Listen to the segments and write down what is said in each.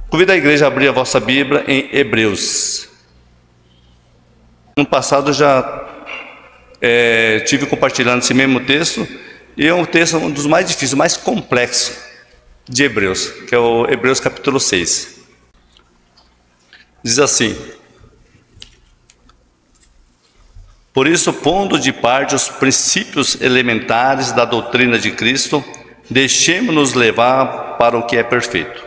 Convido a igreja a abrir a vossa Bíblia em Hebreus. No passado já tive compartilhando esse mesmo texto, e é um texto um dos mais difíceis, mais complexos de Hebreus, que é o Hebreus capítulo 6. Diz assim: por isso, pondo de parte os princípios elementares da doutrina de Cristo, deixemo-nos levar para o que é perfeito,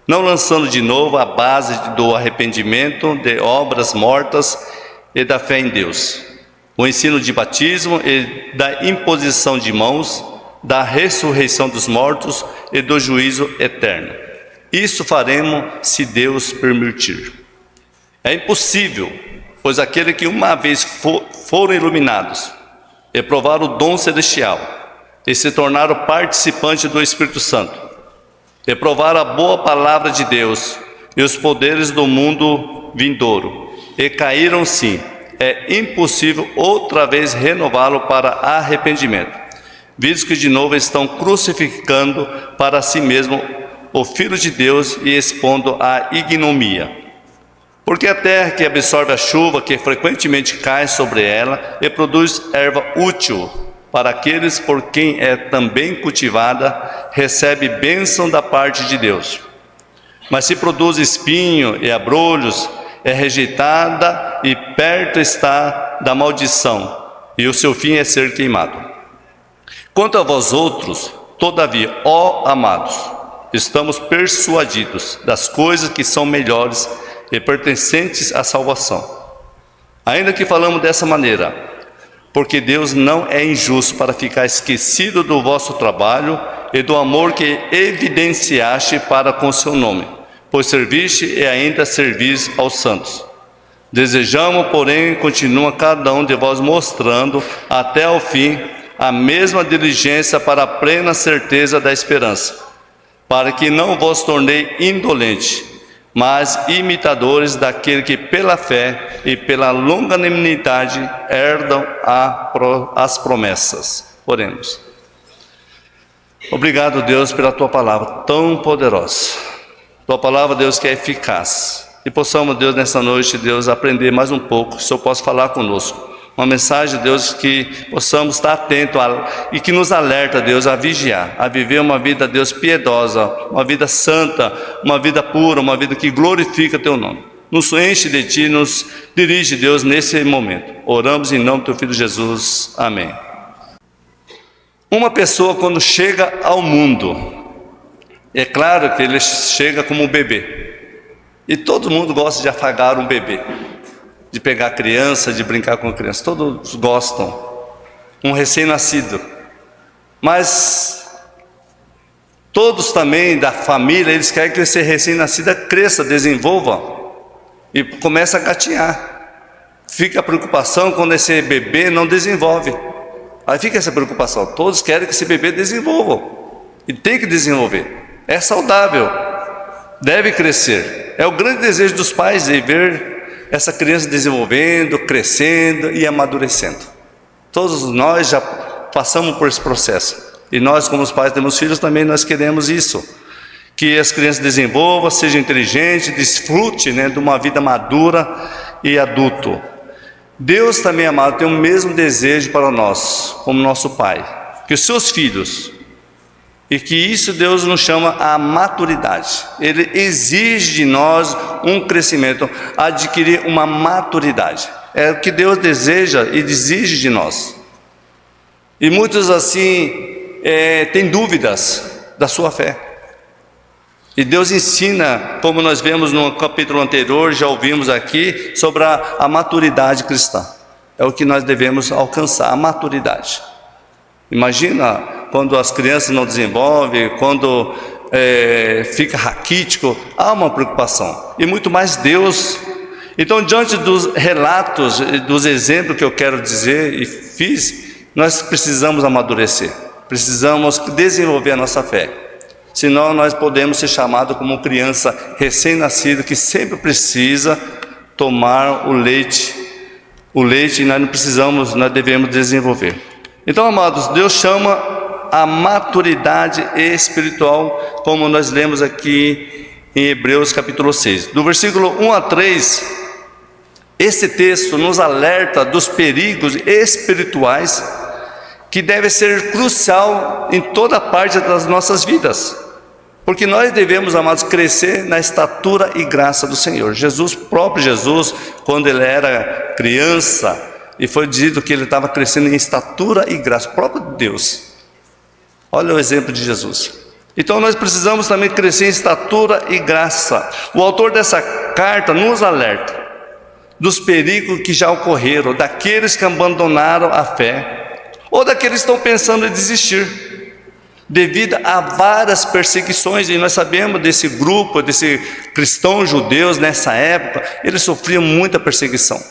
não lançando de novo a base do arrependimento de obras mortas e da fé em Deus, o ensino de batismo e da imposição de mãos, da ressurreição dos mortos e do juízo eterno. Isso faremos se Deus permitir. É impossível, pois aqueles que uma vez foram iluminados e provaram o dom celestial e se tornaram participantes do Espírito Santo e provaram a boa palavra de Deus e os poderes do mundo vindouro e caíram sim, é impossível outra vez renová-lo para arrependimento, visto que de novo estão crucificando para si mesmo o Filho de Deus e expondo a ignomia. Porque a terra que absorve a chuva que frequentemente cai sobre ela e produz erva útil para aqueles por quem é também cultivada, recebe bênção da parte de Deus. Mas se produz espinho e abrolhos, é rejeitada e perto está da maldição, e o seu fim é ser queimado. Quanto a vós outros, todavia, ó amados, estamos persuadidos das coisas que são melhores e pertencentes à salvação. Ainda que falamos dessa maneira, porque Deus não é injusto para ficar esquecido do vosso trabalho e do amor que evidenciaste para com seu nome, pois serviste e ainda servis aos santos. Desejamos, porém, continua cada um de vós mostrando até o fim a mesma diligência para a plena certeza da esperança, para que não vos tornei indolente, mas imitadores daquele que pela fé e pela longanimidade herdam as promessas. Oremos. Obrigado, Deus, pela Tua palavra tão poderosa. Tua palavra, Deus, que é eficaz. E possamos, Deus, nessa noite, Deus, aprender mais um pouco, que o Senhor possa falar conosco. Uma mensagem, Deus, que possamos estar atentos e que nos alerta, Deus, a vigiar, a viver uma vida, Deus, piedosa, uma vida santa, uma vida pura, uma vida que glorifica Teu nome. Nos enche de Ti, nos dirige, Deus, nesse momento. Oramos em nome do Teu Filho Jesus. Amém. Uma pessoa, quando chega ao mundo, é claro que ele chega como um bebê. E todo mundo gosta de afagar um bebê, de pegar a criança, de brincar com a criança. Todos gostam. Um recém-nascido. Mas todos também da família, eles querem que esse recém-nascido cresça, desenvolva e comece a gatinhar. Fica a preocupação quando esse bebê não desenvolve. Aí fica essa preocupação. Todos querem que esse bebê desenvolva. E tem que desenvolver. É saudável. Deve crescer. É o grande desejo dos pais de ver essa criança desenvolvendo, crescendo e amadurecendo. Todos nós já passamos por esse processo. E nós, como os pais temos filhos, também nós queremos isso. Que as crianças desenvolvam, sejam inteligentes, desfrute, de uma vida madura e adulto. Deus também, amado, tem o mesmo desejo para nós, como nosso Pai. Que os seus filhos, e que isso Deus nos chama a maturidade. Ele exige de nós um crescimento, adquirir uma maturidade. É o que Deus deseja e exige de nós. E muitos assim têm dúvidas da sua fé. E Deus ensina, como nós vemos no capítulo anterior, já ouvimos aqui, sobre a maturidade cristã. É o que nós devemos alcançar, a maturidade. Imagina quando as crianças não desenvolvem, quando fica raquítico, há uma preocupação. E muito mais Deus. Então, diante dos relatos, dos exemplos que eu quero dizer e fiz, nós precisamos amadurecer. Precisamos desenvolver a nossa fé. Senão nós podemos ser chamados como criança recém-nascida que sempre precisa tomar o leite. O leite nós não precisamos, nós devemos desenvolver. Então, amados, Deus chama a maturidade espiritual, como nós lemos aqui em Hebreus capítulo 6. Do versículo 1 a 3, esse texto nos alerta dos perigos espirituais que deve ser crucial em toda parte das nossas vidas. Porque nós devemos, amados, crescer na estatura e graça do Senhor. Jesus, próprio Jesus, quando ele era criança, e foi dito que ele estava crescendo em estatura e graça, próprio Deus. Olha o exemplo de Jesus. Então nós precisamos também crescer em estatura e graça. O autor dessa carta nos alerta dos perigos que já ocorreram, daqueles que abandonaram a fé, ou daqueles que estão pensando em desistir, devido a várias perseguições. E nós sabemos desse grupo, desse cristãos judeus nessa época, eles sofriam muita perseguição,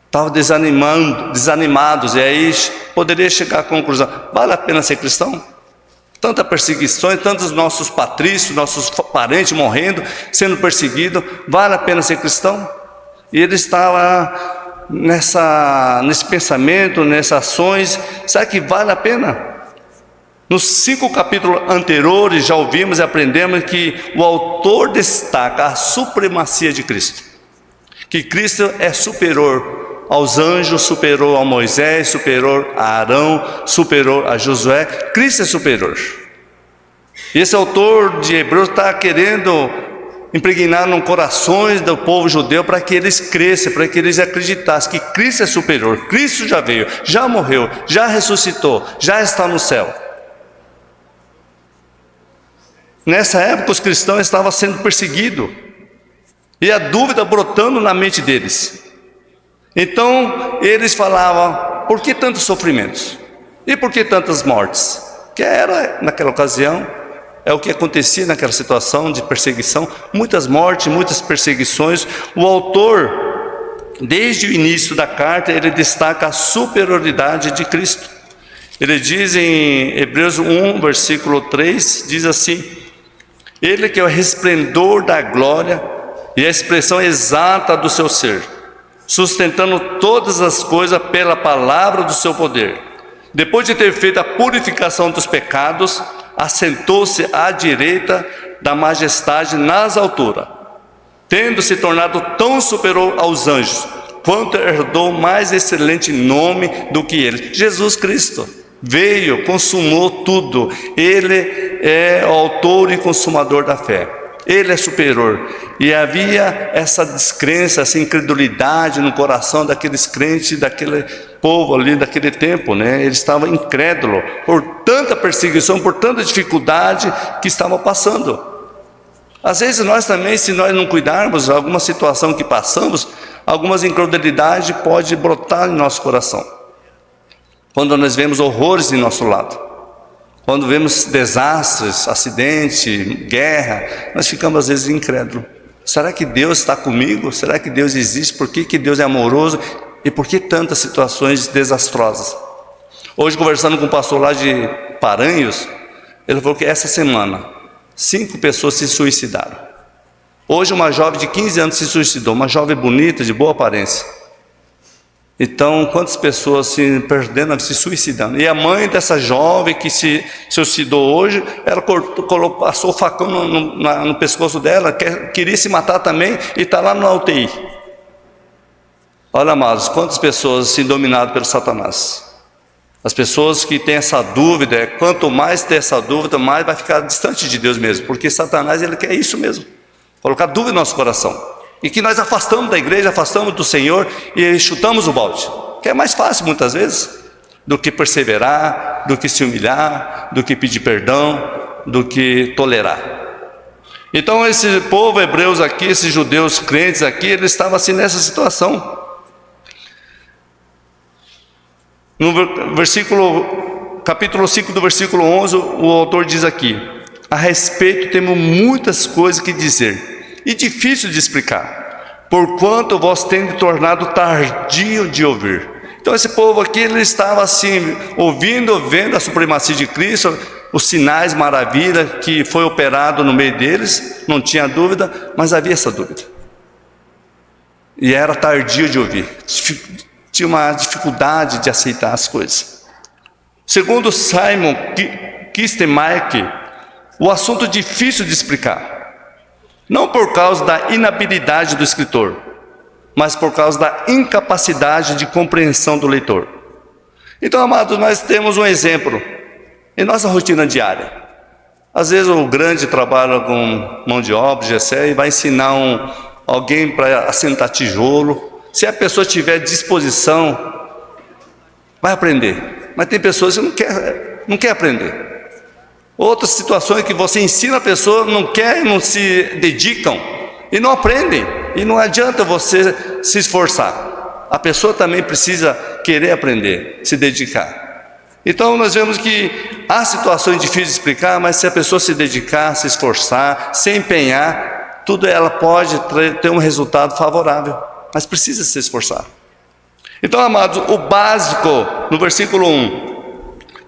estavam desanimados, e aí poderia chegar à conclusão: vale a pena ser cristão? Tanta perseguição, tantos nossos patrícios, nossos parentes morrendo, sendo perseguidos, vale a pena ser cristão? E ele estava nesse pensamento, nessas ações: será que vale a pena? Nos 5 capítulos anteriores já ouvimos e aprendemos que o autor destaca a supremacia de Cristo, que Cristo é superior aos anjos, superior a Moisés, superior a Arão, superior a Josué. Cristo é superior. E esse autor de Hebreus está querendo impregnar nos corações do povo judeu para que eles cresçam, para que eles acreditassem que Cristo é superior. Cristo já veio, já morreu, já ressuscitou, já está no céu. Nessa época os cristãos estavam sendo perseguidos, e a dúvida brotando na mente deles. Então eles falavam: por que tantos sofrimentos? E por que tantas mortes? Que era, naquela ocasião, é o que acontecia naquela situação de perseguição, muitas mortes, muitas perseguições. O autor, desde o início da carta, ele destaca a superioridade de Cristo. Ele diz em Hebreus 1, versículo 3, diz assim: ele que é o resplendor da glória e a expressão exata do seu ser, sustentando todas as coisas pela palavra do seu poder. Depois de ter feito a purificação dos pecados, assentou-se à direita da majestade nas alturas, tendo se tornado tão superior aos anjos, quanto herdou mais excelente nome do que ele. Jesus Cristo veio, consumou tudo. Ele é o autor e consumador da fé. Ele é superior. E havia essa descrença, essa incredulidade no coração daqueles crentes, daquele povo ali, daquele tempo, né? Eles estavam incrédulos por tanta perseguição, por tanta dificuldade que estavam passando. Às vezes nós também, se nós não cuidarmos, alguma situação que passamos, algumas incredulidades pode brotar em nosso coração. Quando nós vemos horrores em nosso lado, quando vemos desastres, acidente, guerra, nós ficamos às vezes incrédulos. Será que Deus está comigo? Será que Deus existe? Por que Deus é amoroso? E por que tantas situações desastrosas? Hoje, conversando com um pastor lá de Paranhos, ele falou que essa semana 5 pessoas se suicidaram. Hoje uma jovem de 15 anos se suicidou, uma jovem bonita, de boa aparência. Então, quantas pessoas se perdendo, se suicidando? E a mãe dessa jovem que se suicidou hoje, ela passou o facão no pescoço dela, queria se matar também, e está lá na UTI. Olha, amados, quantas pessoas se dominadas pelo Satanás. As pessoas que têm essa dúvida, quanto mais ter essa dúvida, mais vai ficar distante de Deus mesmo, porque Satanás, ele quer isso mesmo, colocar dúvida no nosso coração. E que nós afastamos da igreja, afastamos do Senhor e chutamos o balde, que é mais fácil muitas vezes do que perseverar, do que se humilhar, do que pedir perdão, do que tolerar. Então esse povo hebreus aqui, esses judeus crentes aqui, eles estavam assim nessa situação. No capítulo 5 do versículo 11, o autor diz aqui: a respeito temos muitas coisas que dizer, e difícil de explicar, porquanto vós tendes tornado tardio de ouvir. Então esse povo aqui, ele estava assim, ouvindo, vendo a supremacia de Cristo, os sinais, maravilha que foi operado no meio deles, não tinha dúvida, mas havia essa dúvida. E era tardio de ouvir, tinha uma dificuldade de aceitar as coisas. Segundo Simon Kistemaker, o assunto difícil de explicar. Não por causa da inabilidade do escritor, mas por causa da incapacidade de compreensão do leitor. Então, amados, nós temos um exemplo em nossa rotina diária. Às vezes o grande trabalha com mão de obra, GC, e vai ensinar alguém para assentar tijolo. Se a pessoa tiver disposição, vai aprender. Mas tem pessoas que não quer aprender. Outras situações que você ensina a pessoa, não se dedicam e não aprendem. E não adianta você se esforçar. A pessoa também precisa querer aprender, se dedicar. Então nós vemos que há situações difíceis de explicar, mas se a pessoa se dedicar, se esforçar, se empenhar, tudo ela pode ter um resultado favorável, mas precisa se esforçar. Então, amados, o básico, no versículo 1,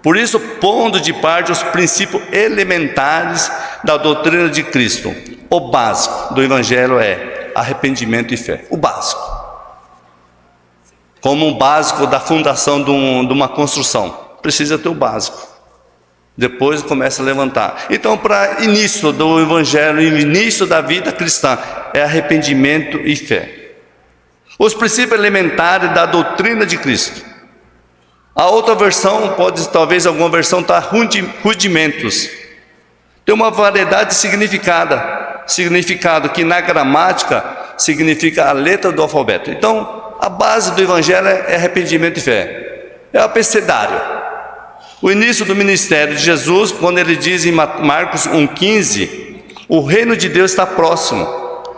por isso, pondo de parte os princípios elementares da doutrina de Cristo, o básico do Evangelho é arrependimento e fé, o básico. Como um básico da fundação de uma construção. Precisa ter o básico. Depois começa a levantar. Então, para início do Evangelho, início da vida cristã, é arrependimento e fé. Os princípios elementares da doutrina de Cristo. A outra versão, talvez alguma versão está rudimentos. Tem uma variedade de significado que na gramática significa a letra do alfabeto. Então, a base do Evangelho é arrependimento e fé. É o abecedário. O início do ministério de Jesus, quando ele diz em Marcos 1,15, o reino de Deus está próximo,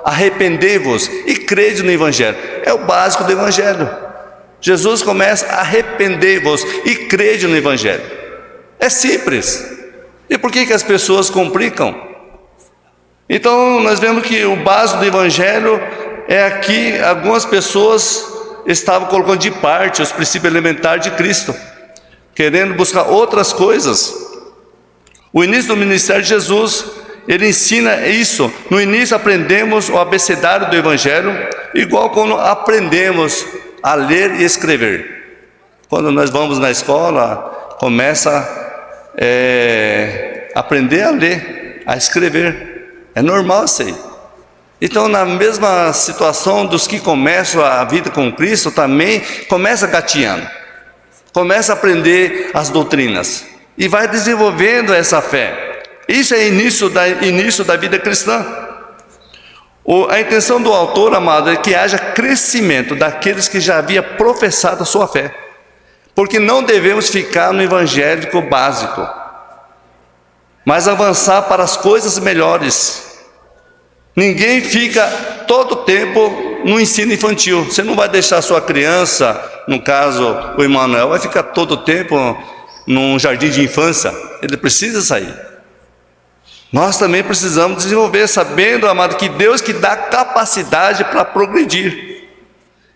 arrependei-vos e crede no Evangelho. É o básico do Evangelho. Jesus começa, arrependei-vos e crede no Evangelho. É simples. E por que as pessoas complicam? Então nós vemos que o básico do Evangelho é aqui, algumas pessoas estavam colocando de parte os princípios elementares de Cristo, querendo buscar outras coisas. O início do ministério de Jesus, ele ensina isso. No início aprendemos o abecedário do Evangelho, igual quando aprendemos a ler e escrever. Quando nós vamos na escola, começa a aprender a ler, a escrever. É normal isso aí. Então, na mesma situação dos que começam a vida com Cristo, também começa gateando. Começa a aprender as doutrinas e vai desenvolvendo essa fé. Isso é início da vida cristã. A intenção do autor, amado, é que haja crescimento daqueles que já haviam professado a sua fé, porque não devemos ficar no evangélico básico, mas avançar para as coisas melhores. Ninguém fica todo o tempo no ensino infantil. Você não vai deixar a sua criança, no caso o Emanuel, vai ficar todo o tempo num jardim de infância. Ele precisa sair. Nós também precisamos desenvolver, sabendo, amado, que Deus que dá capacidade para progredir.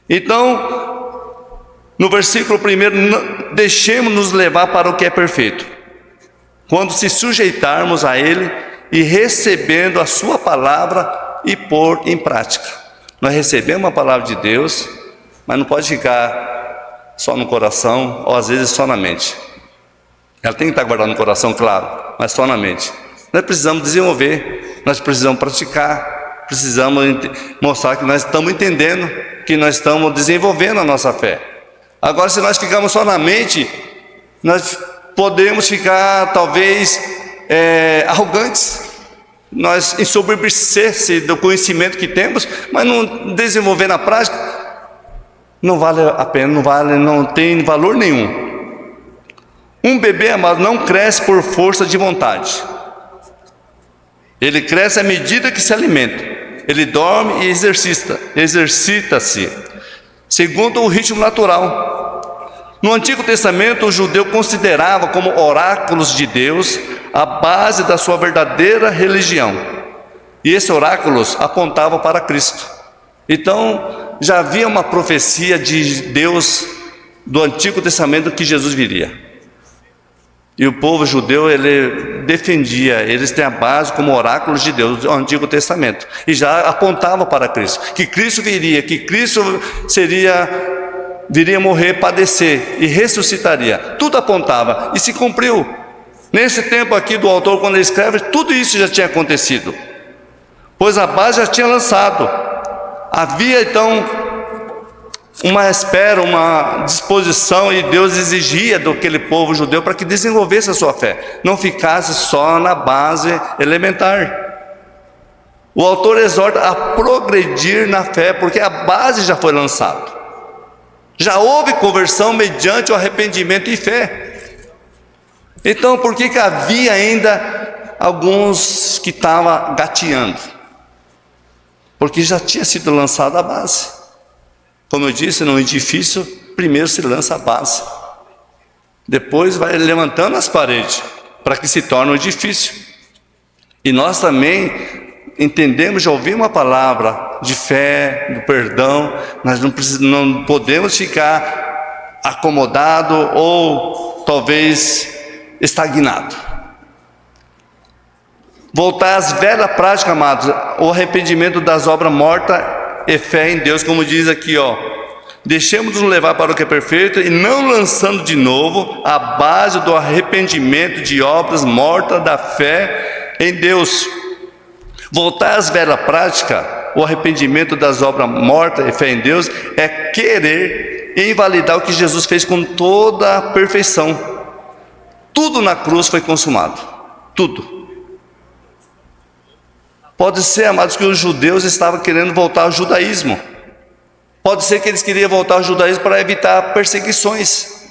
Então, no versículo 1, deixemos-nos levar para o que é perfeito, quando se sujeitarmos a Ele e recebendo a sua palavra e pôr em prática. Nós recebemos a palavra de Deus, mas não pode ficar só no coração, ou às vezes só na mente. Ela tem que estar guardada no coração, claro, mas só na mente. Nós precisamos desenvolver, nós precisamos praticar, precisamos mostrar que nós estamos entendendo, que nós estamos desenvolvendo a nossa fé. Agora, se nós ficarmos só na mente, nós podemos ficar talvez arrogantes, nós ensoberbecer-se do conhecimento que temos, mas não desenvolver na prática, não vale a pena, não tem valor nenhum. Um bebê, amado, não cresce por força de vontade. Ele cresce à medida que se alimenta. Ele dorme e exercita-se, segundo o ritmo natural. No Antigo Testamento, o judeu considerava como oráculos de Deus a base da sua verdadeira religião. E esses oráculos apontavam para Cristo. Então, já havia uma profecia de Deus do Antigo Testamento que Jesus viria. E o povo judeu, ele defendia, eles têm a base como oráculos de Deus do Antigo Testamento. E já apontava para Cristo, que Cristo viria, que Cristo viria morrer, padecer e ressuscitaria. Tudo apontava e se cumpriu. Nesse tempo aqui do autor, quando ele escreve, tudo isso já tinha acontecido. pois a base já tinha lançado. Havia então uma espera, uma disposição, e Deus exigia daquele povo judeu para que desenvolvesse a sua fé, não ficasse só na base elementar. O autor exorta a progredir na fé, porque a base já foi lançada. Já houve conversão mediante o arrependimento e fé. Então, por que havia ainda alguns que estavam gateando? Porque já tinha sido lançada a base. Como eu disse, no edifício, primeiro se lança a base. Depois vai levantando as paredes, para que se torne um edifício. E nós também entendemos, já ouvimos uma palavra de fé, do perdão. Nós não podemos ficar acomodado ou talvez estagnado. Voltar às velhas práticas, amados, o arrependimento das obras mortas e fé em Deus, como diz aqui, deixemos nos levar para o que é perfeito, e não lançando de novo a base do arrependimento de obras mortas da fé em Deus. Voltar às velhas práticas, o arrependimento das obras mortas e fé em Deus, é querer invalidar o que Jesus fez com toda a perfeição. Tudo na cruz foi consumado, tudo. Pode ser, amados, que os judeus estavam querendo voltar ao judaísmo. Pode ser que eles queriam voltar ao judaísmo para evitar perseguições,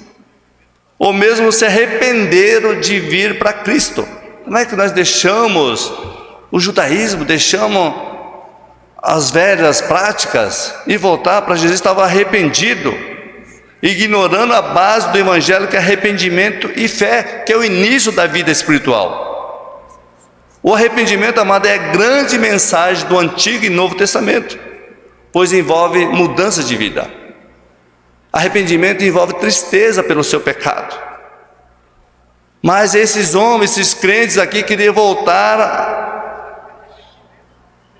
ou mesmo se arrependeram de vir para Cristo. Como é que nós deixamos o judaísmo, deixamos as velhas práticas e voltar para Jesus? Estava arrependido, ignorando a base do evangelho, que é arrependimento e fé, que é o início da vida espiritual. O arrependimento, amado, é a grande mensagem do Antigo e Novo Testamento, pois envolve mudança de vida. Arrependimento envolve tristeza pelo seu pecado. Mas esses homens, esses crentes aqui, queriam voltar,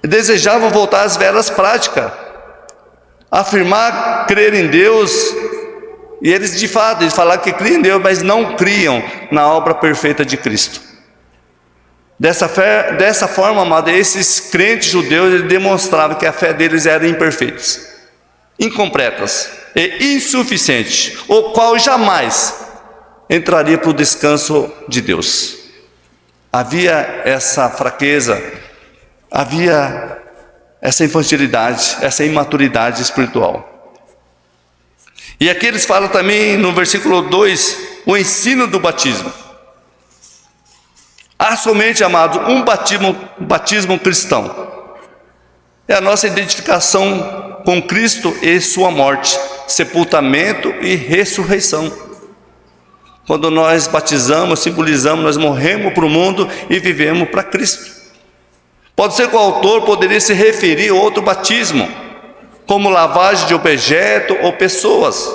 desejavam voltar às velhas práticas, afirmar crer em Deus, e eles de fato, eles falaram que criam em Deus, mas não criam na obra perfeita de Cristo. Dessa forma, amado, esses crentes judeus, eles demonstravam que a fé deles era imperfeita, incompletas e insuficiente, o qual jamais entraria para o descanso de Deus. Havia essa fraqueza, havia essa infantilidade, essa imaturidade espiritual. E aqui eles falam também no versículo 2, o ensino do batismo. Há somente, amados, um batismo cristão. É a nossa identificação com Cristo e sua morte, sepultamento e ressurreição. Quando nós batizamos, simbolizamos, nós morremos para o mundo e vivemos para Cristo. Pode ser que o autor poderia se referir a outro batismo, como lavagem de objeto ou pessoas,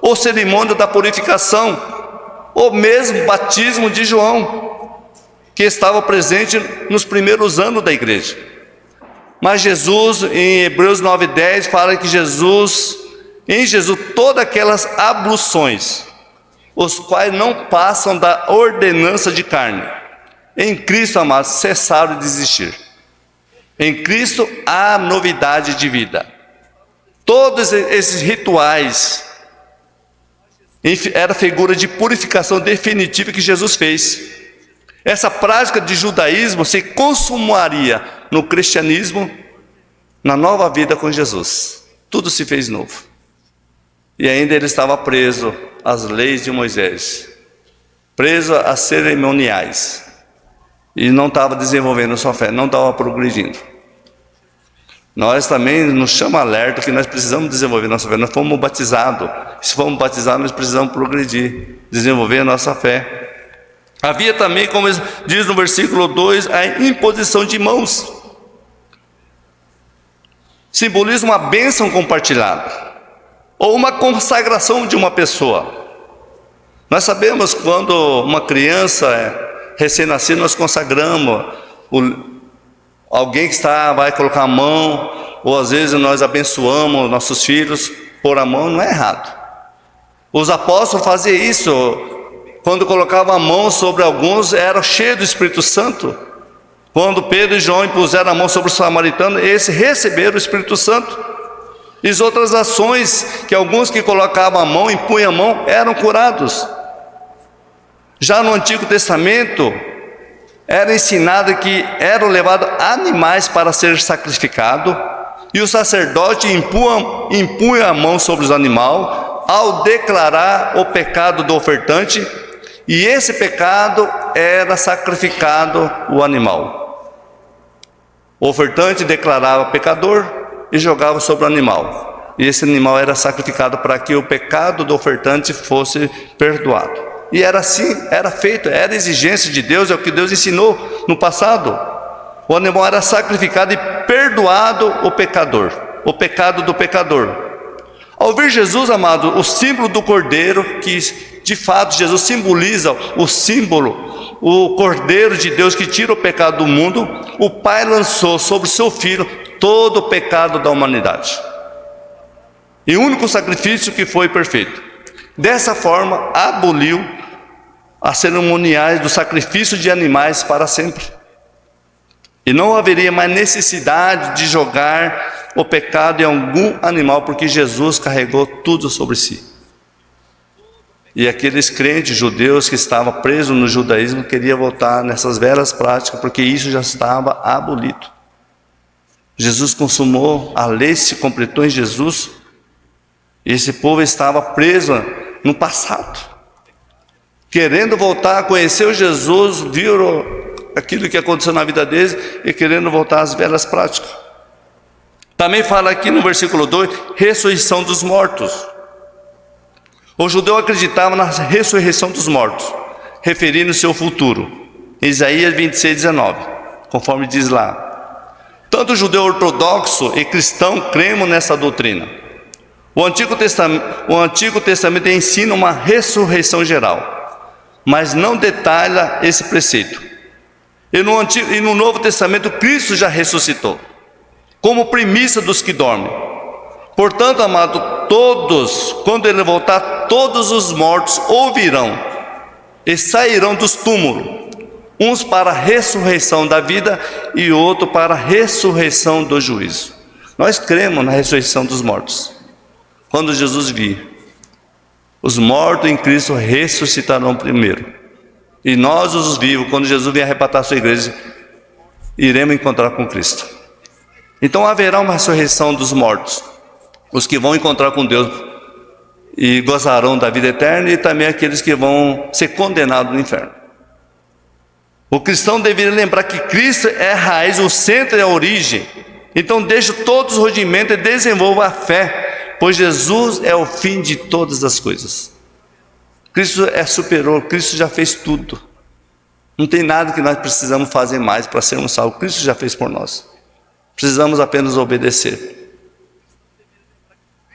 ou cerimônia da purificação, ou mesmo batismo de João, que estava presente nos primeiros anos da igreja. Mas Jesus, em Hebreus 9:10, fala que em Jesus, todas aquelas abluções, os quais não passam da ordenança de carne, em Cristo, amados, cessaram de existir. Em Cristo há novidade de vida. Todos esses rituais era figura de purificação definitiva que Jesus fez. Essa prática de judaísmo se consumaria no cristianismo, na nova vida com Jesus. Tudo se fez novo. E ainda ele estava preso às leis de Moisés, preso às cerimoniais, e não estava desenvolvendo a sua fé, não estava progredindo. Nós também nos chama alerta que nós precisamos desenvolver nossa fé. Nós fomos batizados. Se fomos batizados, nós precisamos progredir, desenvolver a nossa fé. Havia também, como diz no versículo 2, a imposição de mãos. Simboliza uma bênção compartilhada, ou uma consagração de uma pessoa. Nós sabemos quando uma criança é recém-nascida, nós consagramos alguém que vai colocar a mão, ou às vezes nós abençoamos nossos filhos, pôr a mão não é errado. Os apóstolos faziam isso, quando colocavam a mão sobre alguns, era cheio do Espírito Santo. Quando Pedro e João impuseram a mão sobre o samaritano, esse receberam o Espírito Santo. E as outras ações, que alguns que colocavam a mão, impunham a mão, eram curados. Já no Antigo Testamento, era ensinado que eram levados animais para ser sacrificado, e o sacerdote impunha a mão sobre os animais, ao declarar o pecado do ofertante, e esse pecado era sacrificado o animal. O ofertante declarava pecador e jogava sobre o animal, e esse animal era sacrificado para que o pecado do ofertante fosse perdoado. E era assim, era feito, era exigência de Deus, é o que Deus ensinou no passado. O animal era sacrificado e perdoado o pecador, o pecado do pecador. Ao ver Jesus, amado, o símbolo do cordeiro, que de fato Jesus simboliza o símbolo, o cordeiro de Deus que tira o pecado do mundo, o Pai lançou sobre o seu Filho todo o pecado da humanidade. E o único sacrifício que foi perfeito. Dessa forma, aboliu as cerimoniais do sacrifício de animais para sempre. E não haveria mais necessidade de jogar o pecado em algum animal, porque Jesus carregou tudo sobre si. E aqueles crentes judeus que estavam presos no judaísmo queriam voltar nessas velhas práticas, porque isso já estava abolido. Jesus consumou, a lei se completou em Jesus, e esse povo estava preso no passado, querendo voltar a conhecer o Jesus, viram aquilo que aconteceu na vida deles e querendo voltar às velhas práticas. Também fala aqui no versículo 2, ressurreição dos mortos. O judeu acreditava na ressurreição dos mortos, referindo-se ao futuro. Isaías 26:19, conforme diz lá. Tanto o judeu ortodoxo e cristão cremos nessa doutrina. O Antigo Testamento ensina uma ressurreição geral, mas não detalha esse preceito. E no Novo Testamento, Cristo já ressuscitou, como primícia dos que dormem. Portanto, amado, todos, quando Ele voltar, todos os mortos ouvirão e sairão dos túmulos, uns para a ressurreição da vida e outro para a ressurreição do juízo. Nós cremos na ressurreição dos mortos. Quando Jesus vir, os mortos em Cristo ressuscitarão primeiro. E nós, os vivos, quando Jesus vier arrebatar a sua igreja, iremos encontrar com Cristo. Então haverá uma ressurreição dos mortos, os que vão encontrar com Deus e gozarão da vida eterna, e também aqueles que vão ser condenados no inferno. O cristão deveria lembrar que Cristo é a raiz, o centro e a origem. Então deixe todos os rudimentos e desenvolva a fé, pois Jesus é o fim de todas as coisas. Cristo é superior, Cristo já fez tudo. Não tem nada que nós precisamos fazer mais para sermos salvos. Cristo já fez por nós. Precisamos apenas obedecer.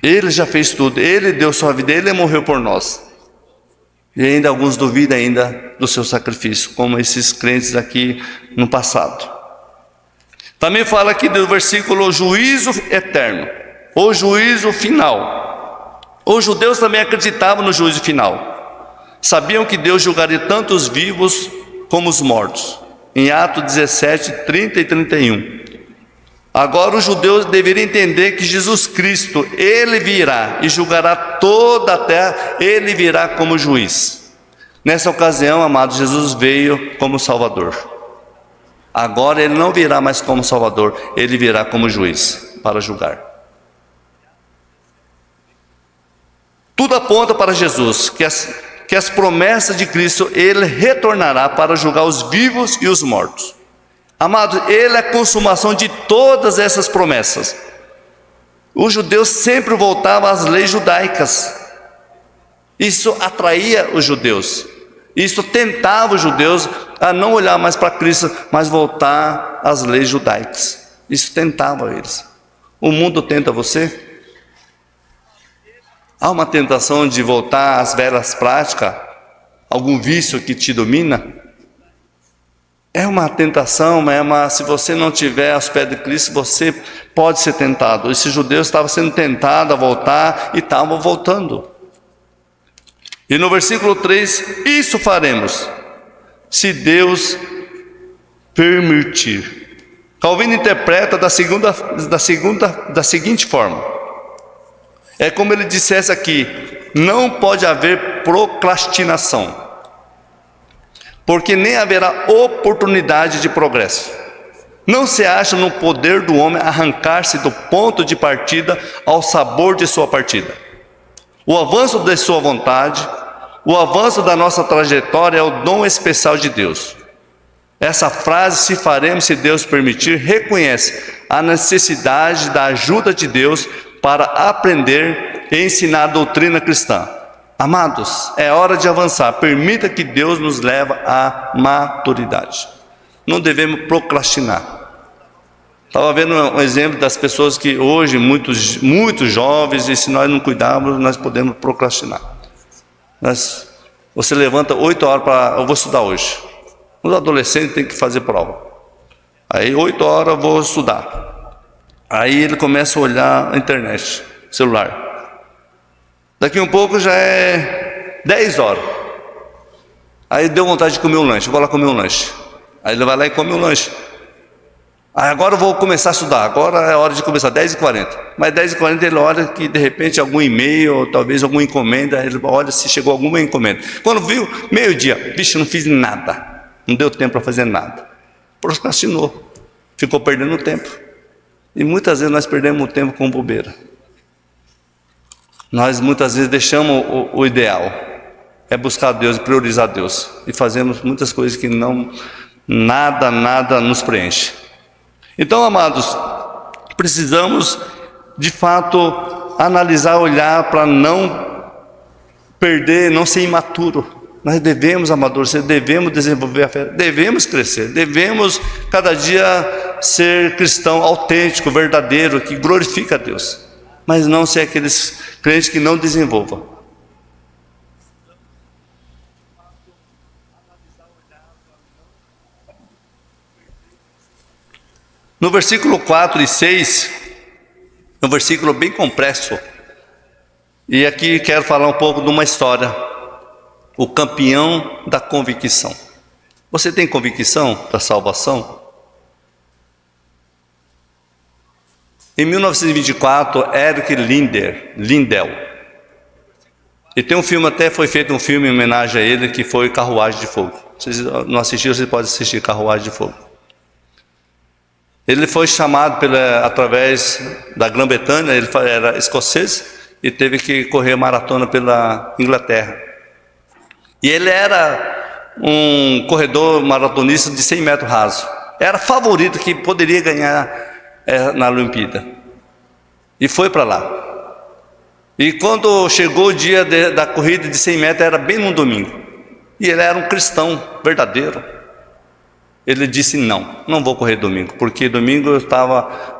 Ele já fez tudo, Ele deu sua vida, Ele morreu por nós. E ainda alguns duvidam ainda do seu sacrifício, como esses crentes aqui no passado. Também fala aqui do versículo juízo eterno, ou juízo final. Os judeus também acreditavam no juízo final. Sabiam que Deus julgaria tanto os vivos como os mortos. Em Atos 17, 30 e 31. Agora os judeus deveriam entender que Jesus Cristo, Ele virá e julgará toda a terra, Ele virá como juiz. Nessa ocasião, amados, Jesus veio como Salvador. Agora Ele não virá mais como Salvador, Ele virá como juiz para julgar. Tudo aponta para Jesus, que as promessas de Cristo, Ele retornará para julgar os vivos e os mortos. Amados, Ele é a consumação de todas essas promessas. Os judeus sempre voltavam às leis judaicas. Isso atraía os judeus. Isso tentava os judeus a não olhar mais para Cristo, mas voltar às leis judaicas. Isso tentava eles. O mundo tenta você? Há uma tentação de voltar às velhas práticas? Algum vício que te domina? É uma tentação, se você não estiver aos pés de Cristo, você pode ser tentado. Esses judeus estavam sendo tentados a voltar e estavam voltando. E no versículo 3, isso faremos, se Deus permitir. Calvino interpreta da seguinte forma: é como ele dissesse aqui: não pode haver procrastinação, porque nem haverá oportunidade de progresso. Não se acha no poder do homem arrancar-se do ponto de partida ao sabor de sua partida. O avanço de sua vontade, o avanço da nossa trajetória é o dom especial de Deus. Essa frase, se faremos, se Deus permitir, reconhece a necessidade da ajuda de Deus para aprender e ensinar a doutrina cristã. Amados, é hora de avançar. Permita que Deus nos leve à maturidade. Não devemos procrastinar. Estava vendo um exemplo das pessoas que hoje, muitos jovens, e se nós não cuidarmos, nós podemos procrastinar. Você levanta 8 horas para... Eu vou estudar hoje. Os adolescentes têm que fazer prova. Aí 8 horas eu vou estudar. Aí ele começa a olhar a internet, celular. Daqui um pouco já é 10 horas. Aí deu vontade de comer um lanche, eu vou lá comer um lanche. Aí ele vai lá e come um lanche. Aí agora eu vou começar a estudar, agora é hora de começar, 10h40. Mas 10h40 ele olha que de repente algum e-mail, ou talvez alguma encomenda, ele olha se chegou alguma encomenda. Quando viu, meio-dia, vixe, não fiz nada, não deu tempo para fazer nada. Procrastinou, ficou perdendo tempo. E muitas vezes nós perdemos o tempo com bobeira. Nós muitas vezes deixamos o ideal, é buscar Deus, priorizar Deus. E fazemos muitas coisas que nada nos preenche. Então, amados, precisamos de fato analisar, olhar para não perder, não ser imaturo. Nós devemos amadurecer, devemos desenvolver a fé, devemos crescer, devemos cada dia ser cristão autêntico, verdadeiro, que glorifica a Deus, mas não ser aqueles crentes que não desenvolvam. No versículo 4 e 6, é um versículo bem complexo, e aqui quero falar um pouco de uma história, o campeão da convicção. Você tem convicção da salvação? Em 1924, Eric Lindell, e tem um filme, até foi feito um filme em homenagem a ele, que foi Carruagem de Fogo. Vocês não assistiram, você pode assistir Carruagem de Fogo. Ele foi chamado através da Grã-Bretanha, ele era escocês e teve que correr maratona pela Inglaterra. E ele era um corredor maratonista de 100 metros raso. Era favorito que poderia ganhar na Olimpíada. E foi para lá. E quando chegou o dia da corrida de 100 metros, era bem num domingo. E ele era um cristão verdadeiro. Ele disse: não vou correr domingo, porque domingo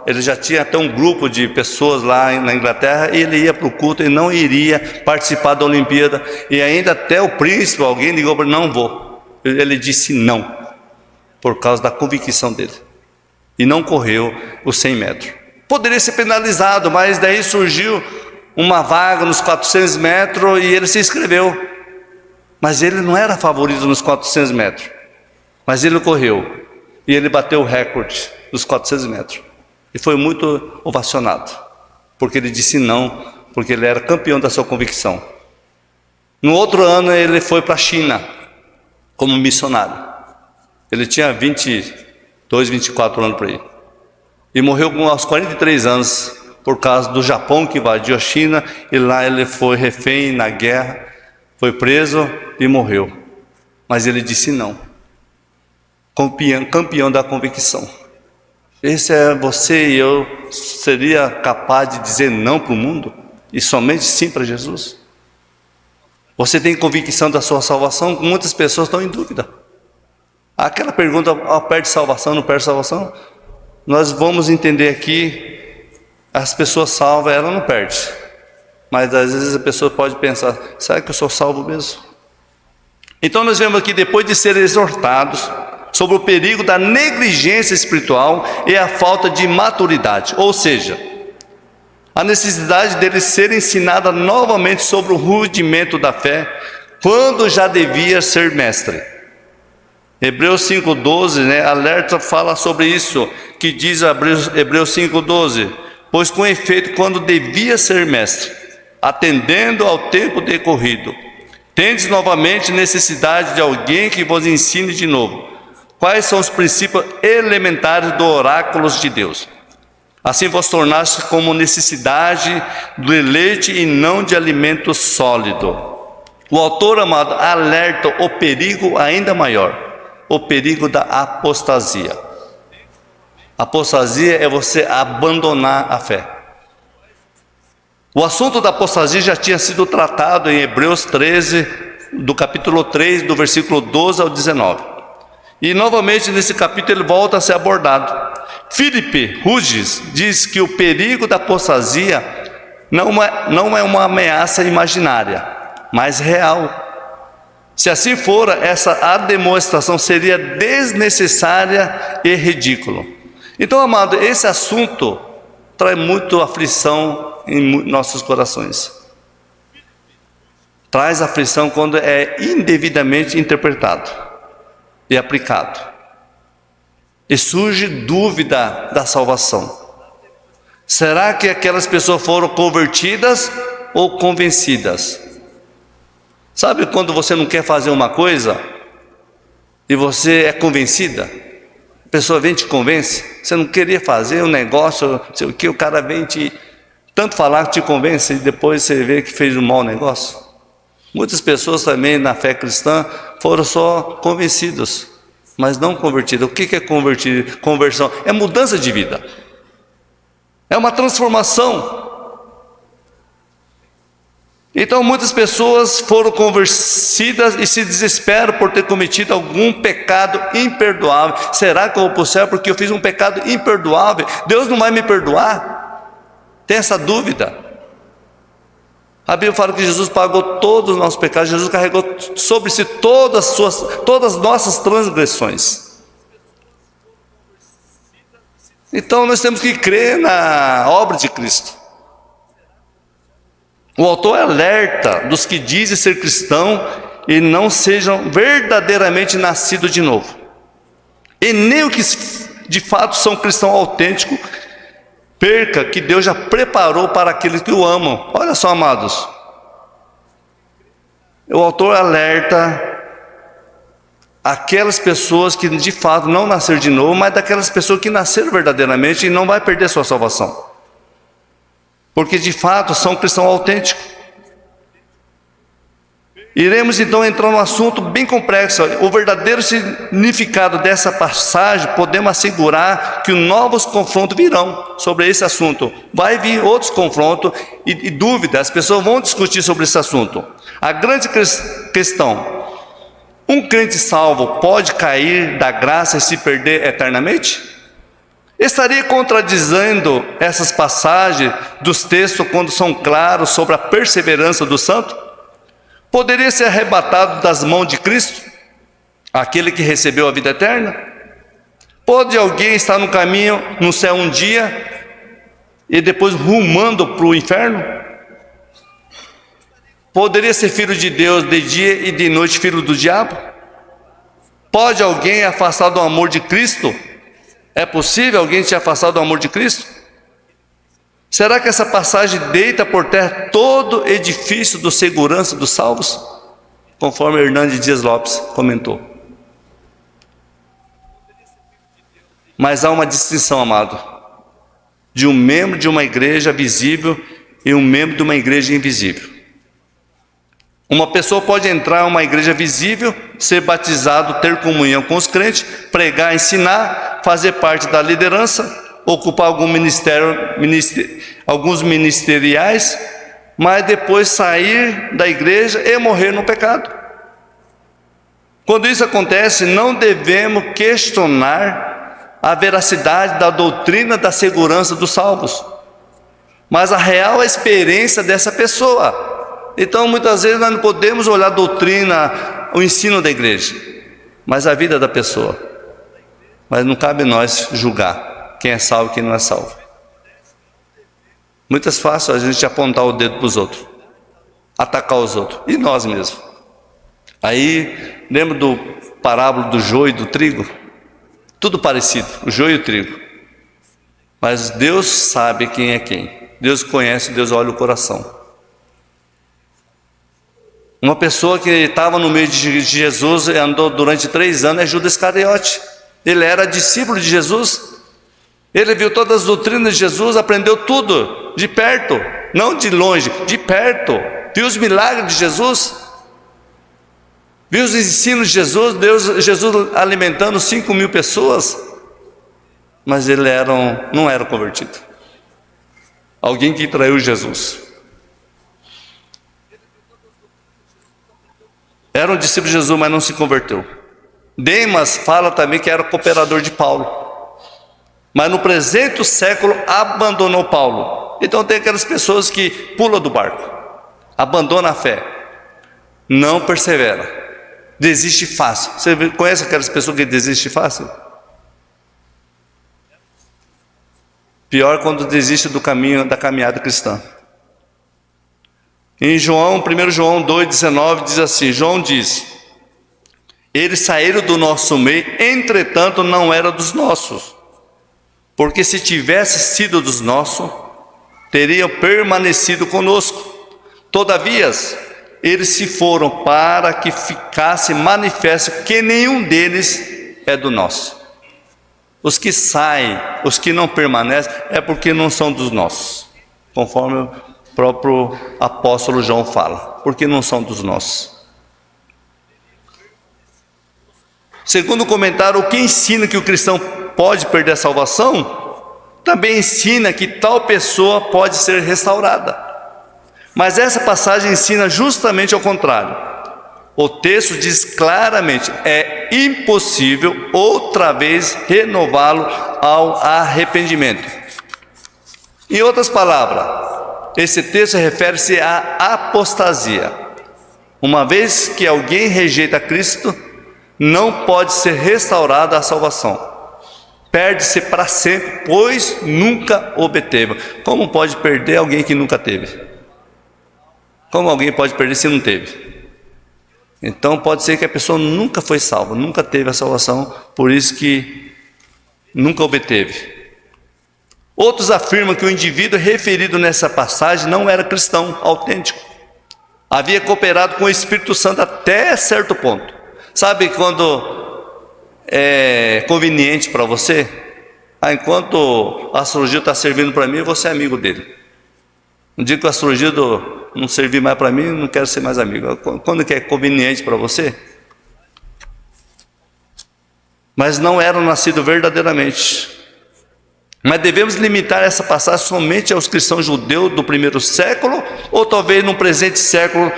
ele já tinha até um grupo de pessoas lá na Inglaterra, e ele ia para o culto e não iria participar da Olimpíada, e ainda até o príncipe, alguém ligou para ele: não vou. Ele disse não, por causa da convicção dele, e não correu os 100 metros. Poderia ser penalizado, mas daí surgiu uma vaga nos 400 metros e ele se inscreveu, mas ele não era favorito nos 400 metros. Mas ele correu, e ele bateu o recorde dos 400 metros. E foi muito ovacionado, porque ele disse não, porque ele era campeão da sua convicção. No outro ano ele foi para a China, como missionário. Ele tinha 22, 24 anos por aí. E morreu aos 43 anos, por causa do Japão que invadiu a China, e lá ele foi refém na guerra, foi preso e morreu. Mas ele disse não. Campeão da convicção. Esse é você e eu. Seria capaz de dizer não para o mundo e somente sim para Jesus? Você tem convicção da sua salvação? Muitas pessoas estão em dúvida. Aquela pergunta: perde salvação, não perde salvação? Nós vamos entender aqui, as pessoas salvas, ela não perde, mas às vezes a pessoa pode pensar: será que eu sou salvo mesmo? Então nós vemos aqui, depois de serem exortados sobre o perigo da negligência espiritual e a falta de maturidade, ou seja, a necessidade deles serem ensinados novamente sobre o rudimento da fé, quando já devia ser mestre. Hebreus 5,12, né, alerta, fala sobre isso, que diz Hebreus 5,12: pois com efeito, quando devia ser mestre, atendendo ao tempo decorrido, tendes novamente necessidade de alguém que vos ensine de novo quais são os princípios elementares dos oráculos de Deus. Assim vos tornaste como necessidade do leite e não de alimento sólido. O autor, amado, alerta o perigo ainda maior, o perigo da apostasia. Apostasia é você abandonar a fé. O assunto da apostasia já tinha sido tratado em Hebreus 13, do capítulo 3, do versículo 12 ao 19. E novamente nesse capítulo ele volta a ser abordado. Philip Hughes diz que o perigo da apostasia não é uma ameaça imaginária, mas real. Se assim for, essa demonstração seria desnecessária e ridícula. Então, amado, esse assunto traz muito aflição em nossos corações. Traz aflição quando é indevidamente interpretado e aplicado. E surge dúvida da salvação. Será que aquelas pessoas foram convertidas ou convencidas? Sabe quando você não quer fazer uma coisa e você é convencida? A pessoa vem e te convence. Você não queria fazer um negócio, sei o que, o cara vem te tanto falar que te convence e depois você vê que fez um mau negócio. Muitas pessoas também na fé cristã foram só convencidos, mas não convertidas. O que é convertir? Conversão é mudança de vida, é uma transformação. Então muitas pessoas foram convencidas e se desesperam por ter cometido algum pecado imperdoável. Será que eu vou para o céu porque eu fiz um pecado imperdoável? Deus não vai me perdoar? Tem essa dúvida. A Bíblia fala que Jesus pagou todos os nossos pecados. Jesus carregou sobre si todas as nossas transgressões. Então nós temos que crer na obra de Cristo. O autor alerta dos que dizem ser cristão e não sejam verdadeiramente nascidos de novo, e nem os que de fato são cristãos autênticos, perca que Deus já preparou para aqueles que o amam. Olha só, amados, o autor alerta aquelas pessoas que de fato não nasceram de novo, mas daquelas pessoas que nasceram verdadeiramente e não vai perder sua salvação, porque de fato são cristãos autênticos. Iremos então entrar num assunto bem complexo. O verdadeiro significado dessa passagem, podemos assegurar que novos confrontos virão sobre esse assunto. Vai vir outros confrontos e dúvidas, as pessoas vão discutir sobre esse assunto. A grande questão: um crente salvo pode cair da graça e se perder eternamente? Estaria contradizendo essas passagens dos textos quando são claros sobre a perseverança do santo? Poderia ser arrebatado das mãos de Cristo, aquele que recebeu a vida eterna? Pode alguém estar no caminho, no céu um dia, e depois rumando para o inferno? Poderia ser filho de Deus de dia e de noite filho do diabo? Pode alguém afastar do amor de Cristo? É possível alguém te afastar do amor de Cristo? Será que essa passagem deita por terra todo edifício de segurança dos salvos? Conforme Hernandes Dias Lopes comentou. Mas há uma distinção, amado, de um membro de uma igreja visível e um membro de uma igreja invisível. Uma pessoa pode entrar em uma igreja visível, ser batizado, ter comunhão com os crentes, pregar, ensinar, fazer parte da liderança, ocupar alguns ministeriais, mas depois sair da igreja e morrer no pecado. Quando isso acontece, não devemos questionar a veracidade da doutrina da segurança dos salvos, mas a real experiência dessa pessoa. Então muitas vezes nós não podemos olhar a doutrina, o ensino da igreja, mas a vida da pessoa. Mas não cabe nós julgar quem é salvo e quem não é salvo. Muito fácil a gente apontar o dedo para os outros, atacar os outros, e nós mesmos. Aí, lembra do parábola do joio e do trigo? Tudo parecido, o joio e o trigo. Mas Deus sabe quem é quem. Deus conhece, Deus olha o coração. Uma pessoa que estava no meio de Jesus e andou durante 3 anos é Judas Iscariote. Ele era discípulo de Jesus. Ele viu todas as doutrinas de Jesus, aprendeu tudo de perto, não de longe, de perto. Viu os milagres de Jesus, viu os ensinos de Jesus, Jesus alimentando 5.000 pessoas. Mas ele não era convertido. Alguém que traiu Jesus. Era um discípulo de Jesus, mas não se converteu. Demas fala também que era cooperador de Paulo, mas no presente século abandonou Paulo. Então tem aquelas pessoas que pulam do barco, abandonam a fé, não persevera, desiste fácil. Você conhece aquelas pessoas que desistem fácil? Pior quando desiste do caminho, da caminhada cristã. Em 1 João 2,19 diz assim, João diz: eles saíram do nosso meio, entretanto não eram dos nossos, porque se tivesse sido dos nossos, teriam permanecido conosco. Todavia, eles se foram para que ficasse manifesto que nenhum deles é do nosso. Os que saem, os que não permanecem, é porque não são dos nossos, conforme o próprio apóstolo João fala, porque não são dos nossos. Segundo o comentário, o que ensina que o cristão pode perder a salvação, também ensina que tal pessoa pode ser restaurada. Mas essa passagem ensina justamente ao contrário. O texto diz claramente, é impossível outra vez renová-lo ao arrependimento. Em outras palavras, esse texto refere-se à apostasia. Uma vez que alguém rejeita Cristo, não pode ser restaurada a salvação. Perde-se para sempre, pois nunca obteve. Como pode perder alguém que nunca teve? Como alguém pode perder se não teve? Então pode ser que a pessoa nunca foi salva, nunca teve a salvação, por isso que nunca obteve. Outros afirmam que o indivíduo referido nessa passagem não era cristão autêntico. Havia cooperado com o Espírito Santo até certo ponto. Sabe quando é conveniente para você? Enquanto o astrologista está servindo para mim, você é amigo dele. No dia que o astrologista não servir mais para mim, não quero ser mais amigo. Quando que é conveniente para você? Mas não eram nascidos verdadeiramente. Mas devemos limitar essa passagem somente aos cristãos judeus do primeiro século, ou talvez no presente século,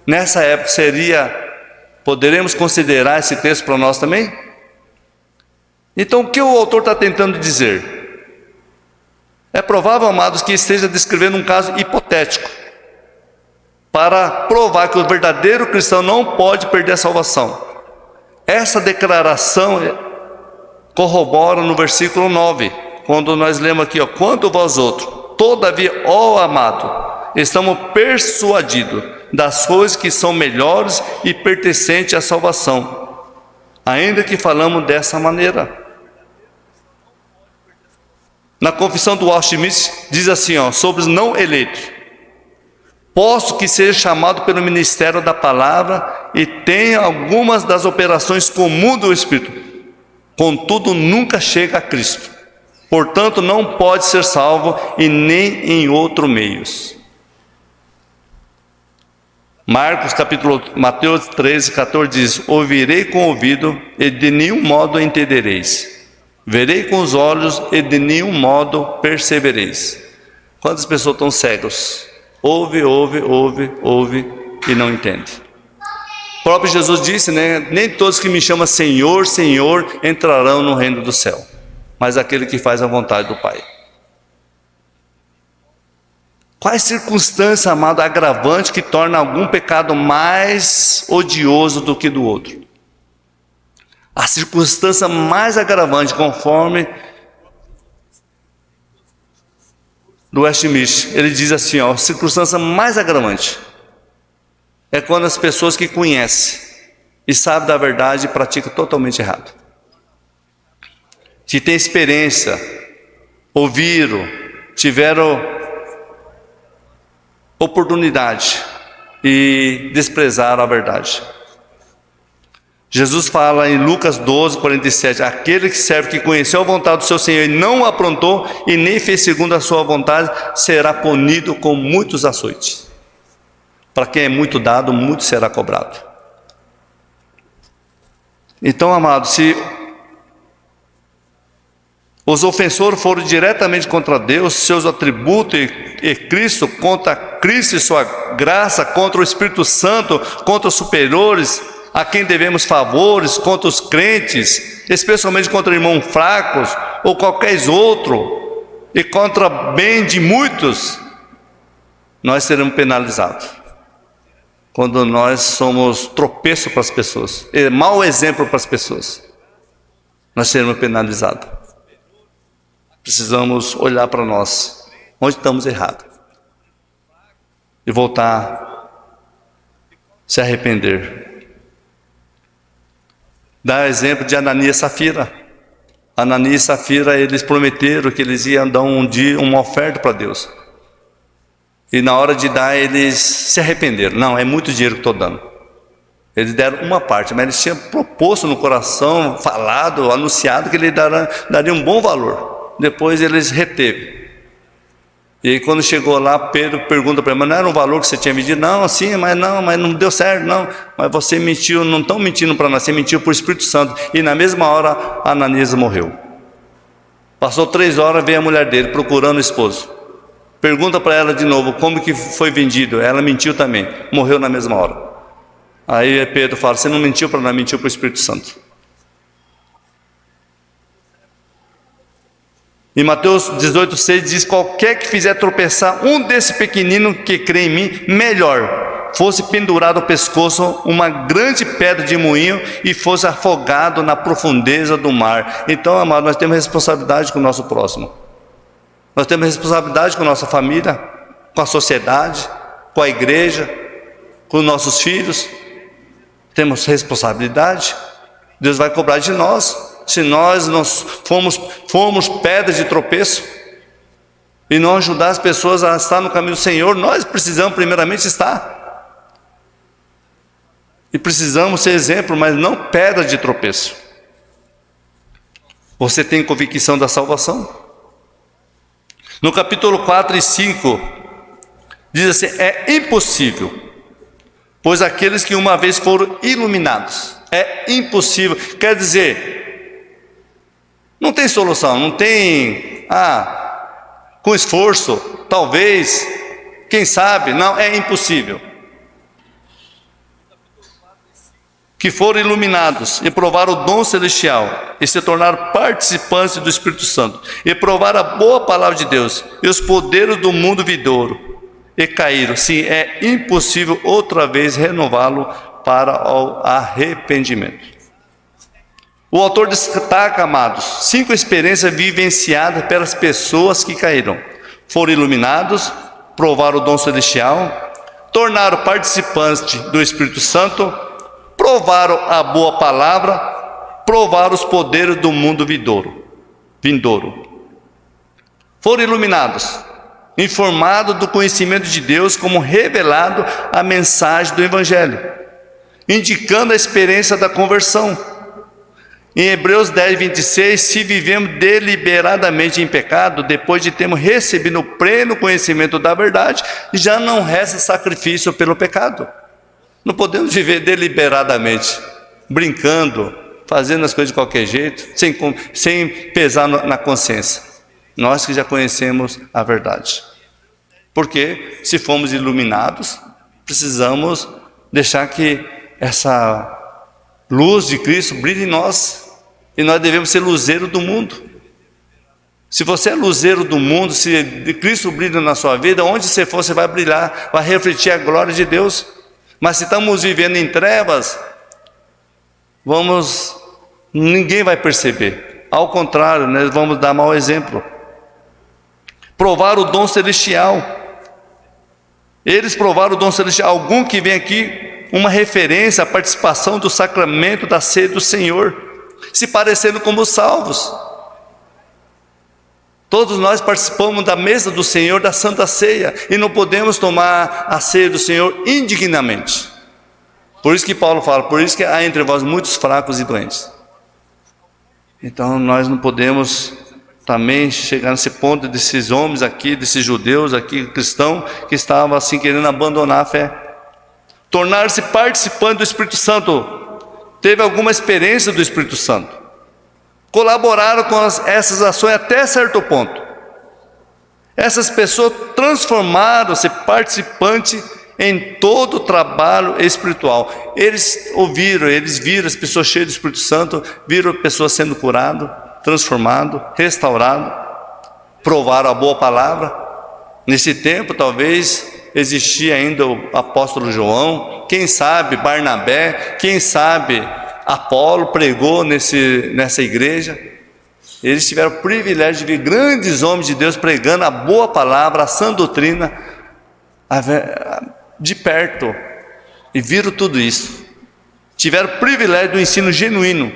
nessa época poderemos considerar esse texto para nós também? Então o que o autor está tentando dizer? É provável, amados, que esteja descrevendo um caso hipotético, para provar que o verdadeiro cristão não pode perder a salvação. Essa declaração corrobora no versículo 9, quando nós lemos aqui, quanto vós outros, todavia, ó amado, estamos persuadidos das coisas que são melhores e pertencentes à salvação, ainda que falamos dessa maneira. Na confissão do Westminster diz assim, sobre os não eleitos: posto que seja chamado pelo ministério da palavra e tenha algumas das operações comuns do Espírito, contudo nunca chega a Cristo, portanto não pode ser salvo e nem em outro meios. Mateus 13,14 diz: ouvirei com o ouvido e de nenhum modo entendereis, verei com os olhos e de nenhum modo percebereis. Quantas pessoas estão cegas? Ouve e não entende. O próprio Jesus disse, nem todos que me chamam Senhor, Senhor entrarão no reino do céu, mas aquele que faz a vontade do Pai. Quais circunstâncias, amado, agravante que torna algum pecado mais odioso do que do outro? A circunstância mais agravante, conforme do Westminster, ele diz assim, a circunstância mais agravante é quando as pessoas que conhecem e sabem da verdade praticam totalmente errado. Se tem experiência, ouviram, tiveram oportunidade e desprezaram a verdade. Jesus fala em Lucas 12, 47, aquele que serve, que conheceu a vontade do seu Senhor e não aprontou e nem fez segundo a sua vontade, será punido com muitos açoites. Para quem é muito dado, muito será cobrado. Então, amados, se os ofensores foram diretamente contra Deus, seus atributos e Cristo, contra Cristo e sua graça, contra o Espírito Santo, contra os superiores, a quem devemos favores, contra os crentes, especialmente contra irmãos fracos ou qualquer outro, e contra bem de muitos, nós seremos penalizados. Quando nós somos tropeço para as pessoas, mau exemplo para as pessoas, nós seremos penalizados. Precisamos olhar para nós, onde estamos errados, e voltar, se arrepender. Dá exemplo de Ananias e Safira. Ananias e Safira, eles prometeram que eles iam dar um dia uma oferta para Deus. E na hora de dar, eles se arrependeram. Não, é muito dinheiro que estou dando. Eles deram uma parte, mas eles tinham proposto no coração, falado, anunciado que eles dariam um bom valor. Depois eles reteve. E aí, quando chegou lá, Pedro pergunta para ele, mas não era um valor que você tinha medido? Não, sim, mas não deu certo, não. Mas você mentiu, não estão mentindo para nós, você mentiu para o Espírito Santo. E na mesma hora, Ananias morreu. Passou 3 horas, veio a mulher dele procurando o esposo. Pergunta para ela de novo, como que foi vendido? Ela mentiu também, morreu na mesma hora. Aí Pedro fala, você não mentiu para nós, mentiu para o Espírito Santo. Em Mateus 18,6 diz, qualquer que fizer tropeçar um desse pequenino que crê em mim, melhor fosse pendurado ao pescoço uma grande pedra de moinho e fosse afogado na profundeza do mar. Então, amado, nós temos responsabilidade com o nosso próximo. Nós temos responsabilidade com a nossa família, com a sociedade, com a igreja, com os nossos filhos. Temos responsabilidade. Deus vai cobrar de nós. Se nós fomos pedras de tropeço e não ajudar as pessoas a estar no caminho do Senhor, nós precisamos primeiramente estar. E precisamos ser exemplo, mas não pedra de tropeço. Você tem convicção da salvação? No capítulo 4 e 5, diz assim, é impossível, pois aqueles que uma vez foram iluminados, é impossível, quer dizer, não tem solução, não tem, com esforço, talvez, quem sabe, não, é impossível. Que foram iluminados e provaram o dom celestial e se tornaram participantes do Espírito Santo e provaram a boa palavra de Deus e os poderes do mundo vindouro e caíram. Sim, é impossível outra vez renová-lo para o arrependimento. O autor destaca, amados, 5 experiências vivenciadas pelas pessoas que caíram. Foram iluminados, provaram o dom celestial, tornaram participantes do Espírito Santo, provaram a boa palavra, provaram os poderes do mundo vindouro. Foram iluminados, informados do conhecimento de Deus, como revelado a mensagem do Evangelho, indicando a experiência da conversão. Em Hebreus 10, 26, se vivemos deliberadamente em pecado, depois de termos recebido o pleno conhecimento da verdade, já não resta sacrifício pelo pecado. Não podemos viver deliberadamente, brincando, fazendo as coisas de qualquer jeito, sem pesar na consciência. Nós que já conhecemos a verdade. Porque se fomos iluminados, precisamos deixar que essa luz de Cristo brilhe em nós. E nós devemos ser luzeiro do mundo. Se você é luzeiro do mundo, se Cristo brilha na sua vida, onde você for, você vai brilhar, vai refletir a glória de Deus. Mas se estamos vivendo em trevas, ninguém vai perceber. Ao contrário, nós vamos dar mau exemplo. Provar o dom celestial. Eles provaram o dom celestial. Algum que vem aqui, uma referência à participação do sacramento da ceia do Senhor, se parecendo como os salvos. Todos nós participamos da mesa do Senhor, da Santa Ceia, e não podemos tomar a ceia do Senhor indignamente. Por isso que Paulo fala, por isso que há entre vós muitos fracos e doentes. Então nós não podemos também chegar nesse ponto desses homens aqui, desses judeus aqui, cristãos, que estavam assim querendo abandonar a fé. Tornar-se participante do Espírito Santo. Teve alguma experiência do Espírito Santo. Colaboraram com essas ações até certo ponto. Essas pessoas transformaram-se participante em todo o trabalho espiritual. Eles ouviram, eles viram as pessoas cheias do Espírito Santo, viram pessoas sendo curadas, transformadas, restauradas, provaram a boa palavra. Nesse tempo talvez existia ainda o apóstolo João, quem sabe Barnabé, quem sabe Apolo pregou nessa igreja. Eles tiveram o privilégio de ver grandes homens de Deus pregando a boa palavra, a sã doutrina, de perto, e viram tudo isso. Tiveram o privilégio do ensino genuíno,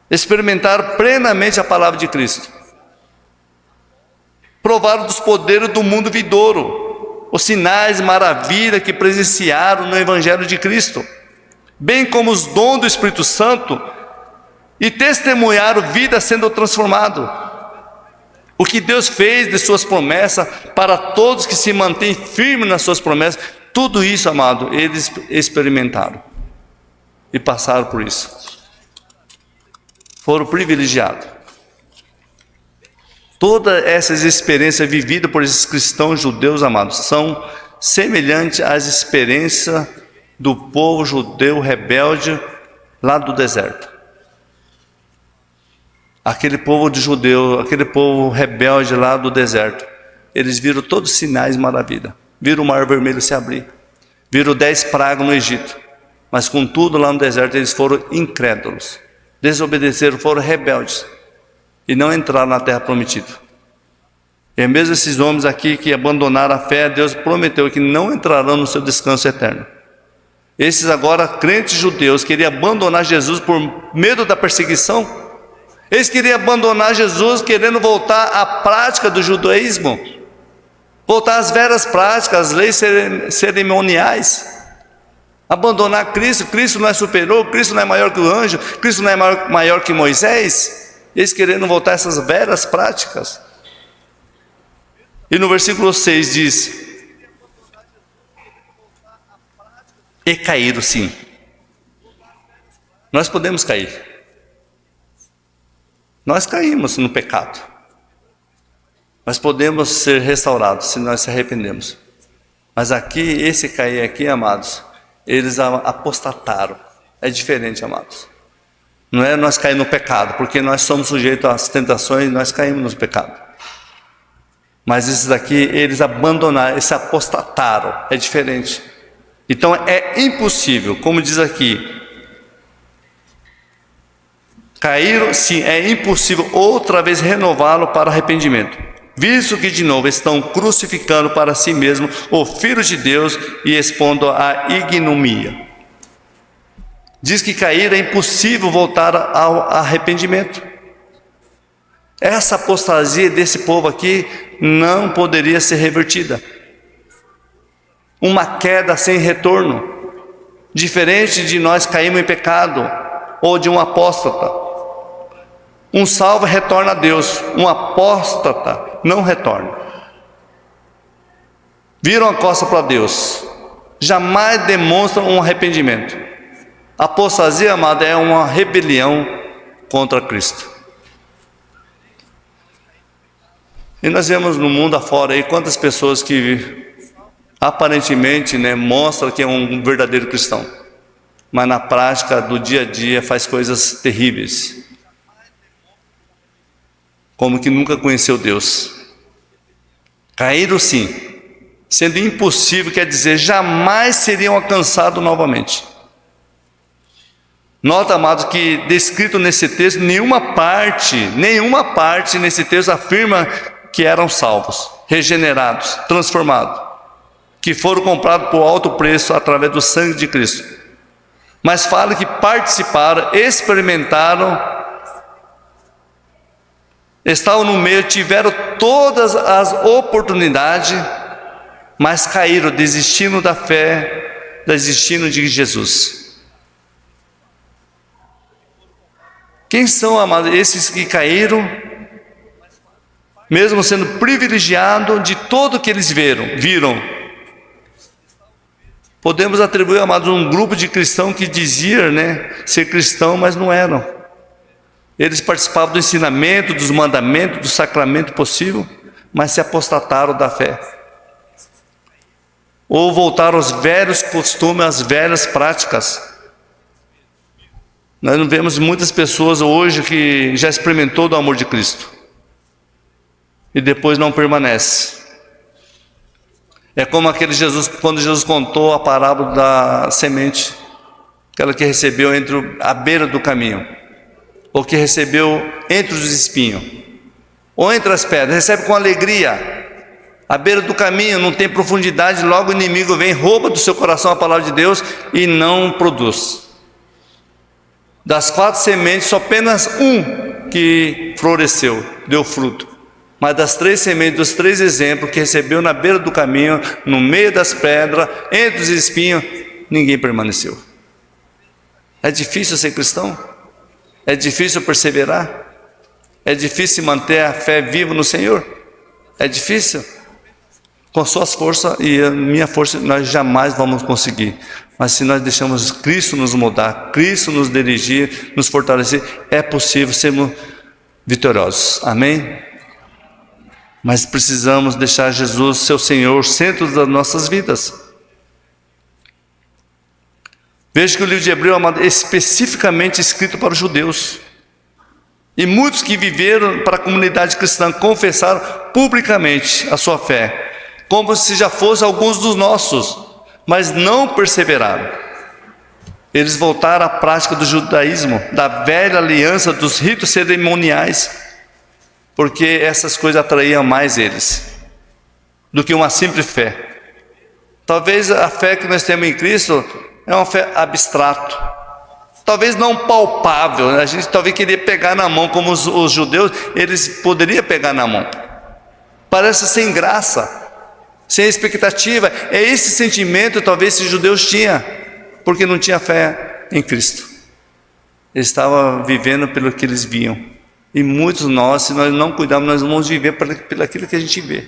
experimentaram plenamente a palavra de Cristo, provaram dos poderes do mundo vindouro, os sinais e maravilhas que presenciaram no Evangelho de Cristo, bem como os dons do Espírito Santo, e testemunharam vida sendo transformado. O que Deus fez de suas promessas para todos que se mantêm firmes nas suas promessas, tudo isso, amado, eles experimentaram e passaram por isso. Foram privilegiados. Todas essas experiências vividas por esses cristãos judeus, amados, são semelhantes às experiências do povo judeu rebelde lá do deserto. Aquele povo de judeu, aquele povo rebelde lá do deserto, eles viram todos os sinais de maravilha. Viram o mar vermelho se abrir, viram 10 pragas no Egito, mas contudo lá no deserto eles foram incrédulos, desobedeceram, foram rebeldes e não entraram na terra prometida. E mesmo esses homens aqui que abandonaram a fé, Deus prometeu que não entrarão no seu descanso eterno. Esses agora crentes judeus queriam abandonar Jesus por medo da perseguição. Eles queriam abandonar Jesus querendo voltar à prática do judaísmo, voltar às velhas práticas, às leis cerimoniais, abandonar Cristo. Cristo não é superior, Cristo não é maior que o anjo, Cristo não é maior que Moisés. Eles querendo voltar a essas velhas práticas. E no versículo 6 diz: e caíram sim. Nós podemos cair. Nós caímos no pecado. Nós podemos ser restaurados se nós se arrependemos. Mas aqui, esse cair aqui, amados, eles apostataram. É diferente, amados. Não é nós cair no pecado, porque nós somos sujeitos às tentações e nós caímos no pecado. Mas esses daqui, eles abandonaram, eles se apostataram. É diferente. Então é impossível, como diz aqui, caíram, sim, é impossível outra vez renová-lo para arrependimento, visto que de novo estão crucificando para si mesmo o Filho de Deus e expondo a ignomia. Diz que cair é impossível voltar ao arrependimento. Essa apostasia desse povo aqui não poderia ser revertida. Uma queda sem retorno, diferente de nós caímos em pecado, ou de um apóstata. Um salvo retorna a Deus, um apóstata não retorna. Viram a costa para Deus, jamais demonstram um arrependimento. A apostasia, amada, é uma rebelião contra Cristo. E nós vemos no mundo afora aí quantas pessoas que aparentemente, mostra que é um verdadeiro cristão, mas na prática do dia a dia faz coisas terríveis, como que nunca conheceu Deus. Caíram sim, sendo impossível, quer dizer, jamais seriam alcançados novamente. Nota, amados, que descrito nesse texto, nenhuma parte nesse texto afirma que eram salvos, regenerados, transformados. que foram comprados por alto preço através do sangue de Cristo. Mas fala que participaram, experimentaram, estavam no meio, tiveram todas as oportunidades, mas caíram, desistindo da fé, desistindo de Jesus. Quem são, amados, esses que caíram, mesmo sendo privilegiados de tudo que eles viram? Podemos atribuir, amados, um grupo de cristãos que diziam, ser cristão, mas não eram. Eles participavam do ensinamento, dos mandamentos, do sacramento possível, mas se apostataram da fé. Ou voltaram aos velhos costumes, às velhas práticas. Nós não vemos muitas pessoas hoje que já experimentou do amor de Cristo e depois não permanece. É como aquele Jesus, quando Jesus contou a parábola da semente, aquela que recebeu à beira do caminho, ou que recebeu entre os espinhos, ou entre as pedras, recebe com alegria, à beira do caminho, não tem profundidade, logo o inimigo vem, rouba do seu coração a palavra de Deus e não produz. Das 4 sementes, só apenas um que floresceu, deu fruto. Mas das 3 sementes, dos 3 exemplos que recebeu na beira do caminho, no meio das pedras, entre os espinhos, ninguém permaneceu. É difícil ser cristão? É difícil perseverar? É difícil manter a fé viva no Senhor? É difícil? Com suas forças e a minha força nós jamais vamos conseguir. Mas se nós deixamos Cristo nos mudar, Cristo nos dirigir, nos fortalecer, é possível sermos vitoriosos. Amém? Mas precisamos deixar Jesus, seu Senhor, centro das nossas vidas. Veja que o livro de Hebreu é especificamente escrito para os judeus. E muitos que viveram para a comunidade cristã confessaram publicamente a sua fé, como se já fossem alguns dos nossos, mas não perseveraram. Eles voltaram à prática do judaísmo, da velha aliança, dos ritos cerimoniais, porque essas coisas atraíam mais eles do que uma simples fé. Talvez a fé que nós temos em Cristo é uma fé abstrata, talvez não palpável. A gente talvez queria pegar na mão, como os judeus, eles poderiam pegar na mão. Parece sem graça, sem expectativa. É esse sentimento talvez esses judeus tinham, porque não tinha fé em Cristo. Eles estavam vivendo pelo que eles viam. E muitos de nós, se nós não cuidarmos, nós vamos viver pelo aquilo que a gente vê.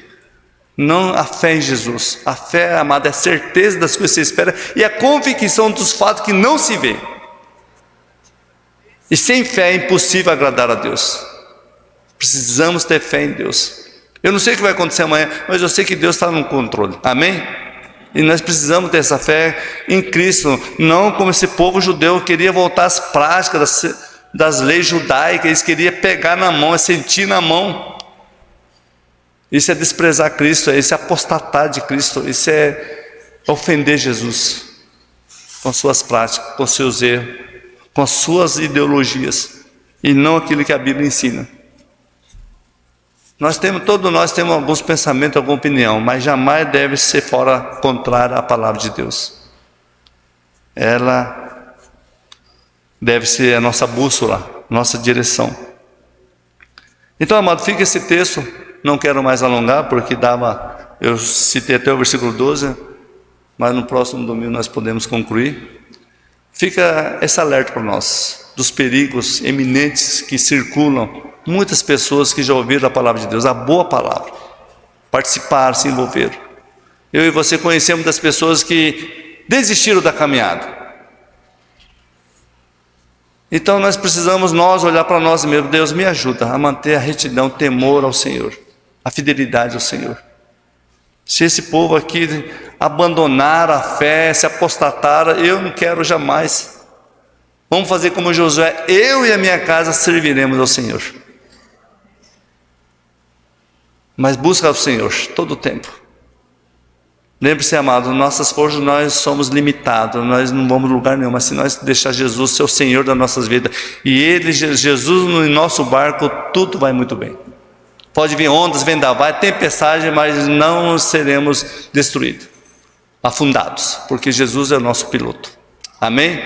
Não a fé em Jesus. A fé, amada, é a certeza das coisas que você espera e a convicção dos fatos que não se vê. E sem fé é impossível agradar a Deus. Precisamos ter fé em Deus. Eu não sei o que vai acontecer amanhã, mas eu sei que Deus está no controle. Amém? E nós precisamos ter essa fé em Cristo. Não como esse povo judeu queria voltar às práticas das leis judaicas. Eles queriam pegar na mão, sentir na mão. Isso é desprezar Cristo, isso é apostatar de Cristo, isso é ofender Jesus com suas práticas, com seus erros, com suas ideologias e não aquilo que a Bíblia ensina. Todos nós temos alguns pensamentos, alguma opinião, mas jamais deve ser fora contrária à palavra de Deus. Ela deve ser a nossa bússola, nossa direção. Então, amado, fica esse texto. Não quero mais alongar, porque eu citei até o versículo 12, mas no próximo domingo nós podemos concluir. Fica esse alerta para nós, dos perigos eminentes que circulam. Muitas pessoas que já ouviram a palavra de Deus, a boa palavra, participaram, se envolveram. Eu e você conhecemos das pessoas que desistiram da caminhada. Então nós precisamos olhar para nós mesmos. Deus, me ajuda a manter a retidão, o temor ao Senhor, a fidelidade ao Senhor. Se esse povo aqui abandonar a fé, se apostatar, eu não quero jamais. Vamos fazer como Josué: eu e a minha casa serviremos ao Senhor. Mas busca ao Senhor todo o tempo. Lembre-se, amado, nossas forças, nós somos limitados, nós não vamos a lugar nenhum. Mas se nós deixar Jesus ser o Senhor das nossas vidas, e Ele, Jesus no nosso barco, tudo vai muito bem. Pode vir ondas, vendaval, tempestade, mas não seremos destruídos. afundados, porque Jesus é o nosso piloto. Amém?